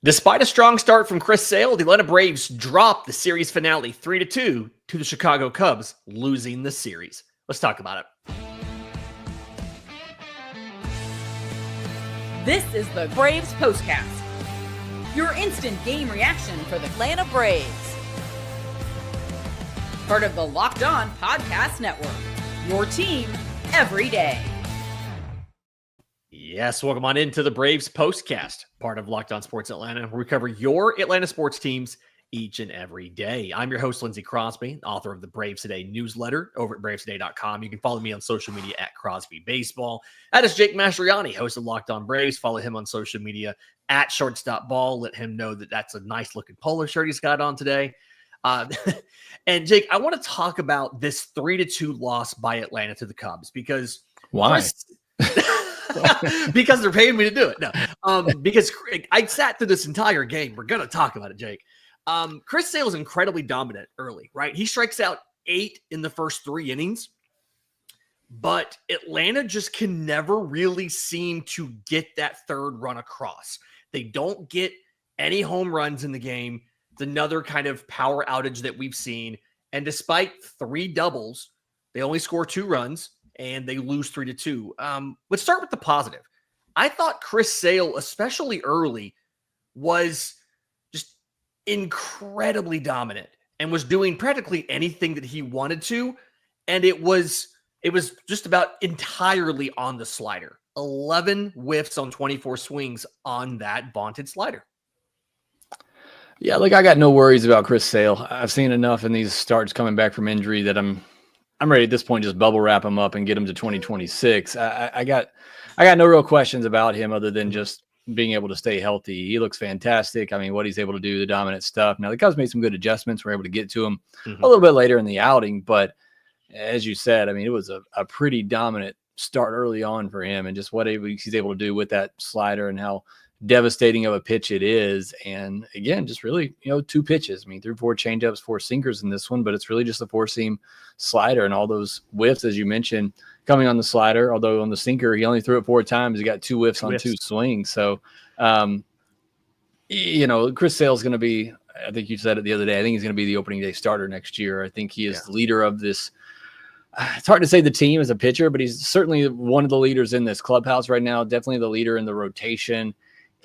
Despite a strong start from Chris Sale, the Atlanta Braves dropped the series finale 3-2 to the Chicago Cubs, losing the series. Let's talk about it. This is the Braves Postcast, your instant game reaction for the Atlanta Braves. Part of the Locked On Podcast Network, your team every day. Yes, welcome on into the Braves Postcast, part of Locked On Sports Atlanta, where we cover your Atlanta sports teams each and every day. I'm your host, Lindsay Crosby, author of the Braves Today newsletter over at bravestoday.com. You can follow me on social media at Crosby Baseball. That is Jake Mastroianni, host of Locked On Braves. Follow him on social media at shortstopball. Let him know that that's a nice looking polo shirt he's got on today. And Jake, I want to talk about this 3-2 loss by Atlanta to the Cubs because why? Because they're paying me to do it. No, because I sat through this entire game. We're going to talk about it, Jake. Chris Sale is incredibly dominant early, right? He strikes out 8 in the first 3 innings, but Atlanta just can never really seem to get that third run across. They don't get any home runs in the game. It's another kind of power outage that we've seen. And despite 3 doubles, they only score 2 runs. And they lose 3-2. Let's start with the positive. I thought Chris Sale, especially early, was just incredibly dominant and was doing practically anything that he wanted to. And it was just about entirely on the slider. 11 whiffs on 24 swings on that vaunted slider. Yeah, look, I got no worries about Chris Sale. I've seen enough in these starts coming back from injury that I'm ready at this point, just bubble wrap him up and get him to 2026. I got no real questions about him other than just being able to stay healthy. He looks fantastic. I mean, what he's able to do, the dominant stuff. Now, the Cubs made some good adjustments. We're able to get to him a little bit later in the outing. But as you said, I mean, it was a pretty dominant start early on for him and just what he's able to do with that slider and how devastating of a pitch it is. And again, just really, 2 pitches. I mean, 3 or 4 changeups, 4 sinkers in this one, but it's really just a 4-seam slider and all those whiffs, as you mentioned, coming on the slider. Although on the sinker, he only threw it 4 times. He got 2 whiffs on 2 swings. So, Chris Sale's going to be, I think you said it the other day, I think he's going to be the opening day starter next year. I think he is the leader of this. It's hard to say the team as a pitcher, but he's certainly one of the leaders in this clubhouse right now. Definitely the leader in the rotation.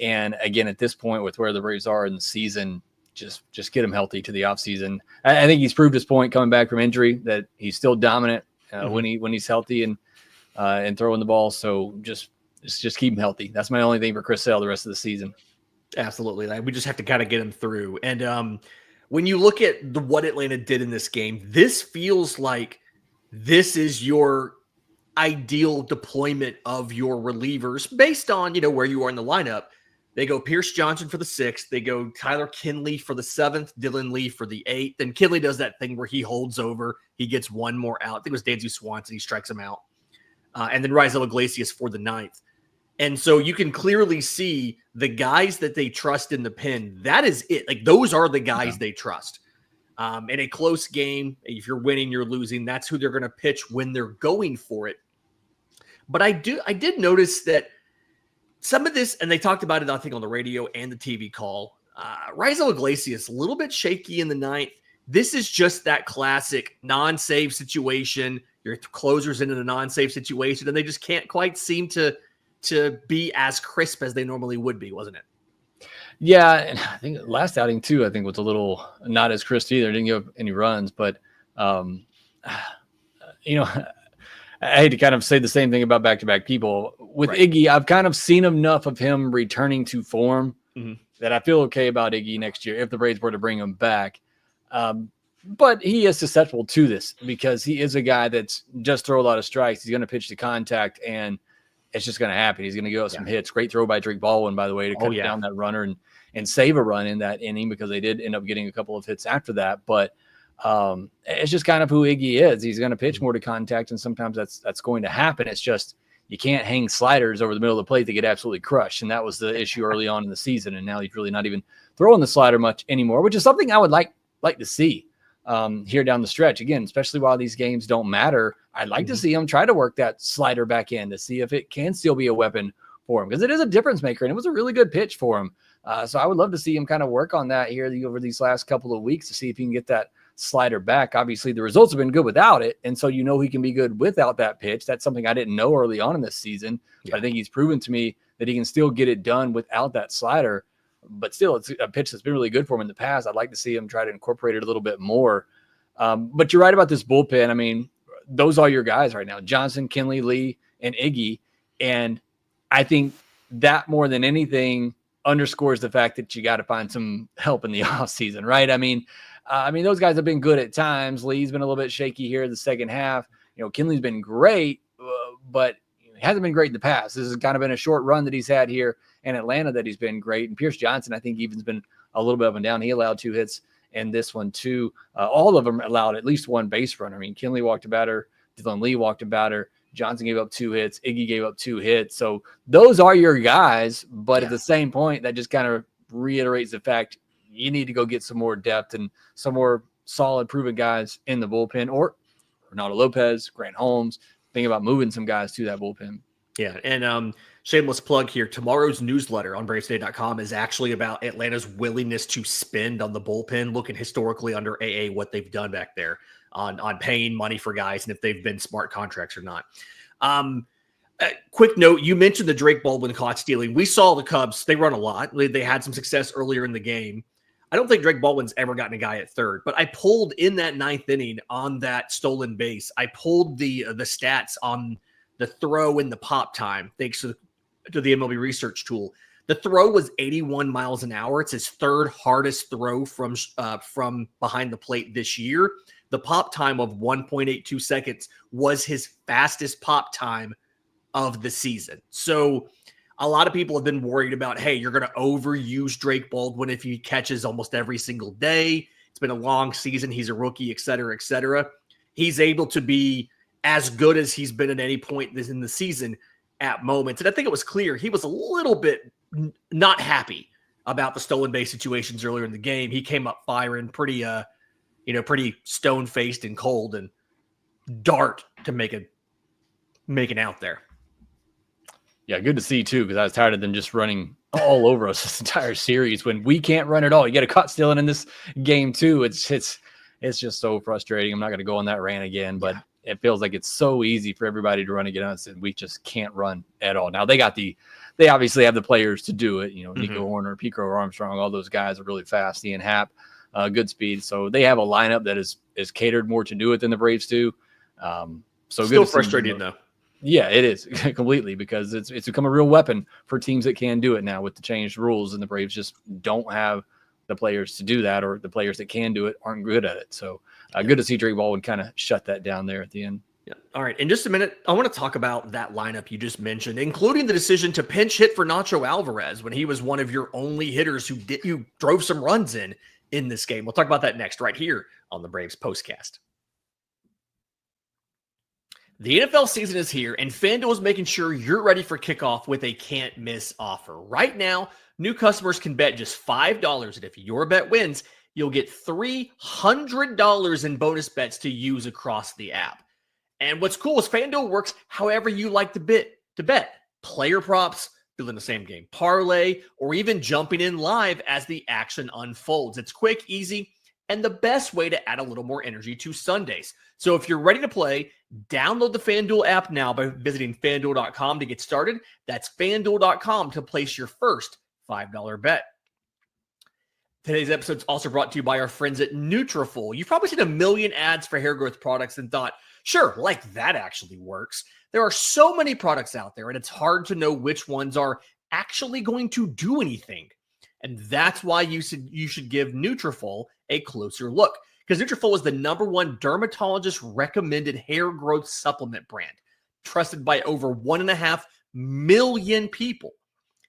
And again, at this point, with where the Braves are in the season, just get him healthy to the offseason. I think he's proved his point coming back from injury that he's still dominant when he's healthy and throwing the ball. So just keep him healthy. That's my only thing for Chris Sale the rest of the season. Absolutely. We just have to kind of get him through. And when you look at what Atlanta did in this game, this feels like this is your ideal deployment of your relievers based on, where you are in the lineup. They go Pierce Johnson for the 6th. They go Tyler Kinley for the 7th, Dylan Lee for the 8th. Then Kinley does that thing where he holds over. He gets 1 more out. I think it was Dansby Swanson. He strikes him out. And then Raisel Iglesias for the 9th. And so you can clearly see the guys that they trust in the pen. That is it. Like, those are the guys they trust. In a close game, if you're winning, you're losing, that's who they're going to pitch when they're going for it. But I did notice that some of this, and they talked about it, I think, on the radio and the TV call, Raisel Iglesias, a little bit shaky in the 9th. This is just that classic non-save situation. Your closer's in a non-save situation, and they just can't quite seem to be as crisp as they normally would be, wasn't it? Yeah, and I think last outing, too, I think was a little not as crisp either. Didn't give any runs, but, I hate to kind of say the same thing about back-to-back people. With Iggy, I've kind of seen enough of him returning to form that I feel okay about Iggy next year if the Braves were to bring him back. But he is susceptible to this because he is a guy that's just throw a lot of strikes. He's going to pitch to contact, and it's just going to happen. He's going to give us some hits. Great throw by Jake Baldwin, by the way, to cut down that runner and save a run in that inning because they did end up getting a couple of hits after that. But it's just kind of who Iggy is. He's going to pitch more to contact, and sometimes that's going to happen. It's just you can't hang sliders over the middle of the plate to get absolutely crushed, and that was the issue early on in the season. And now he's really not even throwing the slider much anymore, which is something I would like to see here down the stretch. Again, especially while these games don't matter, I'd like to see him try to work that slider back in to see if it can still be a weapon for him, because it is a difference maker, and it was a really good pitch for him. So I would love to see him kind of work on that here over these last couple of weeks to see if he can get that slider back. Obviously, the results have been good without it, and so he can be good without that pitch. That's something I didn't know early on in this season, but I think he's proven to me that he can still get it done without that slider. But still, it's a pitch that's been really good for him in the past. I'd like to see him try to incorporate it a little bit more. But you're right about this bullpen. I mean, those are your guys right now: Johnson, Kenley, Lee, and Iggy. And I think that more than anything underscores the fact that you got to find some help in the offseason, right? I mean, those guys have been good at times. Lee's been a little bit shaky here in the second half. Kenley's been great, but he hasn't been great in the past. This has kind of been a short run that he's had here in Atlanta that he's been great. And Pierce Johnson, I think, even's been a little bit up and down. He allowed 2 hits in this one too. All of them allowed at least one base runner. I mean, Kenley walked a batter, Dylan Lee walked a batter, Johnson gave up 2 hits, Iggy gave up 2 hits. So those are your guys, but at the same point, that just kind of reiterates the fact you need to go get some more depth and some more solid, proven guys in the bullpen, or Ronaldo Lopez, Grant Holmes. Think about moving some guys to that bullpen. Yeah, and shameless plug here. Tomorrow's newsletter on BravesToday.com is actually about Atlanta's willingness to spend on the bullpen, looking historically under AA what they've done back there on paying money for guys and if they've been smart contracts or not. Quick note, you mentioned the Drake Baldwin caught stealing. We saw the Cubs. They run a lot. They had some success earlier in the game. I don't think Drake Baldwin's ever gotten a guy at third, but I pulled in that 9th inning on that stolen base. I pulled the stats on the throw and the pop time, thanks to the MLB research tool. The throw was 81 miles an hour. It's his 3rd hardest throw from behind the plate this year. The pop time of 1.82 seconds was his fastest pop time of the season. So a lot of people have been worried about, hey, you're going to overuse Drake Baldwin if he catches almost every single day. It's been a long season. He's a rookie, et cetera, et cetera. He's able to be as good as he's been at any point in the season at moments. And I think it was clear he was a little bit not happy about the stolen base situations earlier in the game. He came up firing pretty stone-faced and cold and dart to make an out there. Yeah, good to see too, because I was tired of them just running all over us this entire series when we can't run at all. You get a caught stealing in this game too. It's just so frustrating. I'm not going to go on that rant again, but it feels like it's so easy for everybody to run against us, and we just can't run at all. Now they obviously have the players to do it. Nico Horner, Pico Armstrong, all those guys are really fast. Ian Happ, good speed. So they have a lineup that is catered more to do it than the Braves do. So still frustrating though. Yeah, it is completely, because it's become a real weapon for teams that can do it now with the changed rules, and the Braves just don't have the players to do that, or the players that can do it aren't good at it. So good to see Drake Baldwin kind of shut that down there at the end. Yeah. All right. In just a minute, I want to talk about that lineup you just mentioned, including the decision to pinch hit for Nacho Alvarez when he was one of your only hitters who drove some runs in this game. We'll talk about that next, right here on the Braves Postcast. The NFL season is here, and FanDuel is making sure you're ready for kickoff with a can't-miss offer. Right now, new customers can bet just $5, and if your bet wins, you'll get $300 in bonus bets to use across the app. And what's cool is FanDuel works however you like to bet. Player props, building the same game parlay, or even jumping in live as the action unfolds. It's quick, easy, and the best way to add a little more energy to Sundays. So if you're ready to play, download the FanDuel app now by visiting FanDuel.com to get started. That's FanDuel.com to place your first $5 bet. Today's episode is also brought to you by our friends at Nutrafol. You've probably seen a million ads for hair growth products and thought, sure, that actually works. There are so many products out there, and it's hard to know which ones are actually going to do anything. And that's why you should give Nutrafol a closer look, because Nutrafol is the #1 dermatologist recommended hair growth supplement brand, trusted by over 1.5 million people.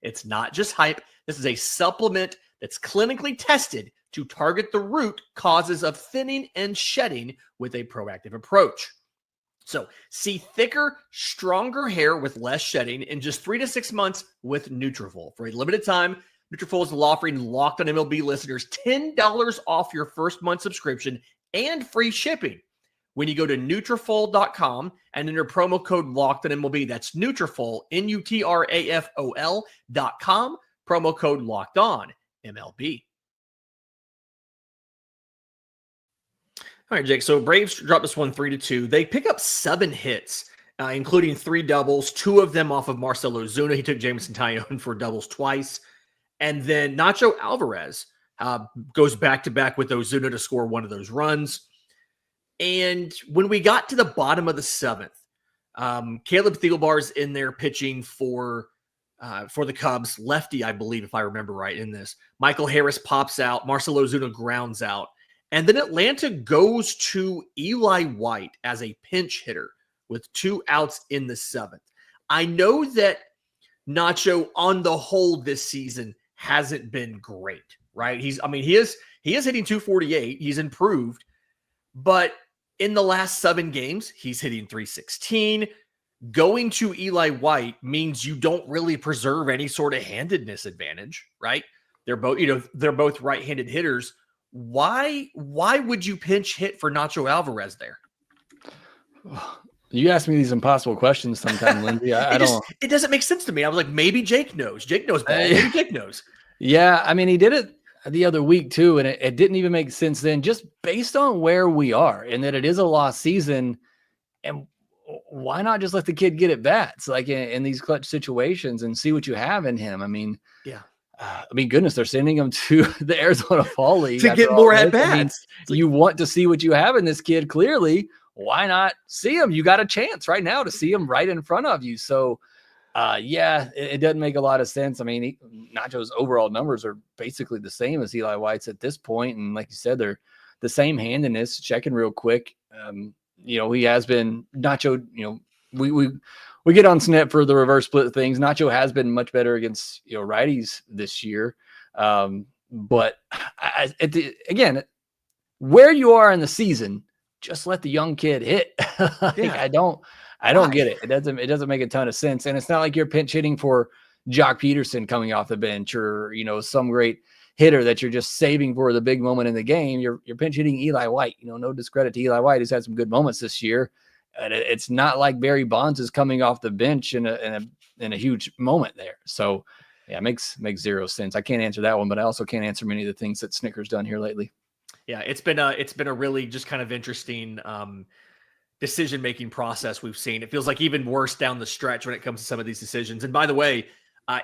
It's not just hype. This is a supplement that's clinically tested to target the root causes of thinning and shedding with a proactive approach. So see thicker, stronger hair with less shedding in just 3 to 6 months with Nutrafol. For a limited time, Nutrafol is offering Locked on MLB listeners $10 off your first month subscription and free shipping when you go to Nutrafol.com and enter promo code LOCKED on MLB. That's Nutrafol, Nutrafol.com, promo code LOCKED on MLB. All right, Jake. So Braves dropped this one 3-2. They pick up 7 hits, including 3 doubles, 2 of them off of Marcell Ozuna. He took Jameson Taillon for doubles twice. And then Nacho Alvarez goes back-to-back with Ozuna to score one of those runs. And when we got to the bottom of the 7th, Caleb Thielbar's in there pitching for the Cubs. Lefty, I believe, if I remember right in this. Michael Harris pops out. Marcell Ozuna grounds out. And then Atlanta goes to Eli White as a pinch hitter with 2 outs in the 7th. I know that Nacho on the whole this season hasn't been great, right? He is hitting 248. He's improved, but in the last 7 games, he's hitting 316. Going to Eli White means you don't really preserve any sort of handedness advantage, right? They're both right-handed hitters. Why would you pinch hit for Nacho Alvarez there? You ask me these impossible questions sometimes, Lindsay. It doesn't make sense to me. I was like, maybe Jake knows. Jake knows ball. Maybe Jake knows. Yeah, I mean, he did it the other week too, and it didn't even make sense then, just based on where we are and that it is a lost season. And why not just let the kid get at bats like in these clutch situations and see what you have in him? I mean, yeah. Goodness, they're sending him to the Arizona Fall League to get more at bats. You want to see what you have in this kid. Clearly, why not see him? You got a chance right now to see him right in front of you. So, it doesn't make a lot of sense. I mean, Nacho's overall numbers are basically the same as Eli White's at this point, and like you said, they're the same handedness. Checking real quick, he has been Nacho. We get on Snap for the reverse split things. Nacho has been much better against righties this year, but again, where you are in the season, just let the young kid hit. I don't get it. It doesn't make a ton of sense, and it's not like you're pinch hitting for Jock Peterson coming off the bench or some great hitter that you're just saving for the big moment in the game. You're pinch hitting Eli White. No discredit to Eli White, who's had some good moments this year. And it's not like Barry Bonds is coming off the bench in a huge moment there. So, it makes zero sense. I can't answer that one, but I also can't answer many of the things that Snicker's done here lately. Yeah, it's been a really just kind of interesting decision-making process we've seen. It feels like even worse down the stretch when it comes to some of these decisions. And by the way,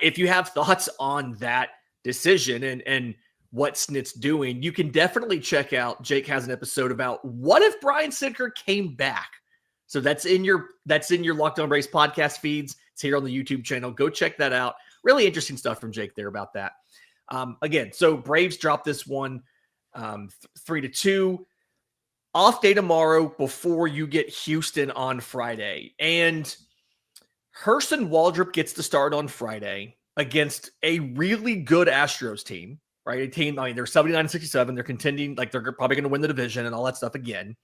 if you have thoughts on that decision and what Snit's doing, you can definitely check out. Jake has an episode about what if Brian Snitker came back. So that's in your Locked On Braves podcast feeds. It's here on the YouTube channel. Go check that out. Really interesting stuff from Jake there about that. Again, so Braves dropped this one 3-2. Off day tomorrow before you get Houston on Friday. And Hurston Waldrop gets the start on Friday against a really good Astros team, right? A team, they're 79-67. They're contending, like they're probably going to win the division and all that stuff again.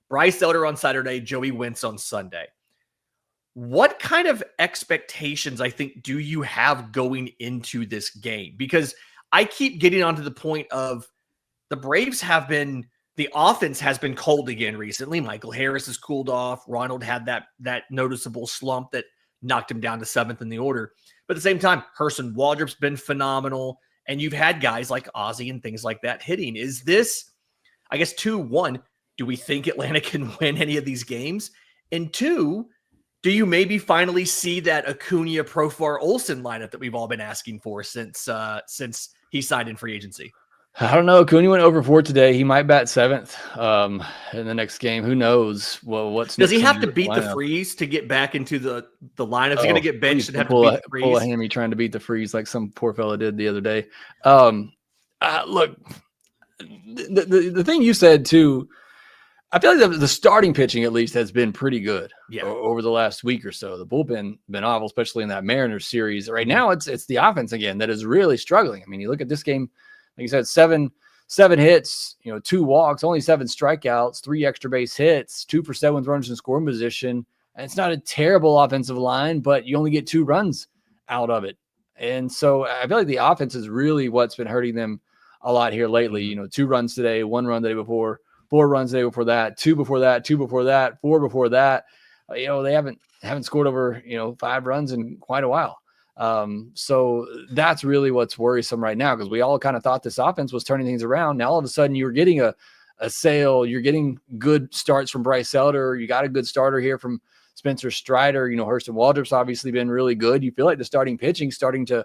Bryce Elder on Saturday, Joey Wentz on Sunday. What kind of expectations, I think, do you have going into this game? Because I keep getting onto the point of the Braves the offense has been cold again recently. Michael Harris has cooled off. Ronald had that noticeable slump that knocked him down to 7th in the order. But at the same time, Hurston Waldrop's been phenomenal. And you've had guys like Ozzie and things like that hitting. Is this, I guess, 2-1, do we think Atlanta can win any of these games? And 2, do you maybe finally see that Acuna, Profar, Olsen lineup that we've all been asking for since he signed in free agency? I don't know. Acuna went over 4 today. He might bat 7th in the next game. Who knows? Well, does he have to beat the Freeze to get back into the lineup? Is he going to get benched and have to beat the Freeze? Pull a hammy trying to beat the Freeze like some poor fella did the other day. Look, the thing you said too, I feel like the starting pitching at least has been pretty good over the last week or so. The bullpen been awful, especially in that Mariners series. Right now, it's the offense again that is really struggling. I mean, you look at this game, like you said, seven hits, 2 walks, only 7 strikeouts, 3 extra base hits, 2 for 7 with runners in scoring position. And it's not a terrible offensive line, but you only get 2 runs out of it. And so I feel like the offense is really what's been hurting them a lot here lately. 2 runs today, 1 run the day before, 4 runs the day before that, 2 before that, 2 before that, 4 before that. They haven't scored over 5 runs in quite a while. So that's really what's worrisome right now, because we all kind of thought this offense was turning things around. Now all of a sudden you're getting a Sale, you're getting good starts from Bryce Elder. You got a good starter here from Spencer Strider. Hurston Waldrop's obviously been really good. You feel like the starting pitching starting to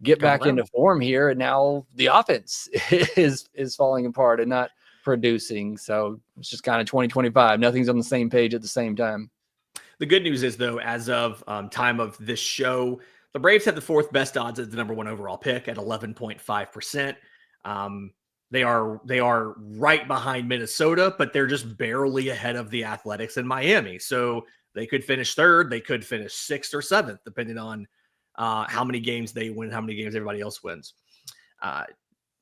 get back into form here, and now the offense is falling apart and not producing. So it's just kind of 2025. Nothing's on the same page at the same time. The good news is, though, as of time of this show, the Braves have the 4th best odds as the number 1 overall pick at 11.5%. They are right behind Minnesota, but they're just barely ahead of the Athletics and Miami. So they could finish 3rd. They could finish 6th or 7th, depending on how many games they win, how many games everybody else wins.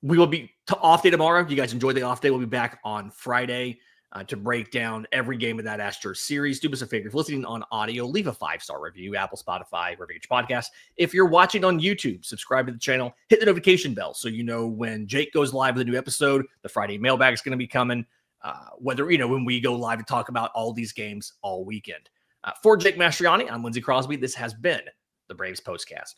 We will be off day tomorrow. You guys enjoy the off day. We'll be back on Friday to break down every game of that Astros series. Do us a favor. If you're listening on audio, leave a 5-star review, Apple, Spotify, wherever you get your podcast. If you're watching on YouTube, subscribe to the channel, hit the notification bell so you know when Jake goes live with a new episode. The Friday mailbag is going to be coming, when we go live and talk about all these games all weekend. For Jake Mastroianni, I'm Lindsay Crosby. This has been the Braves Postcast.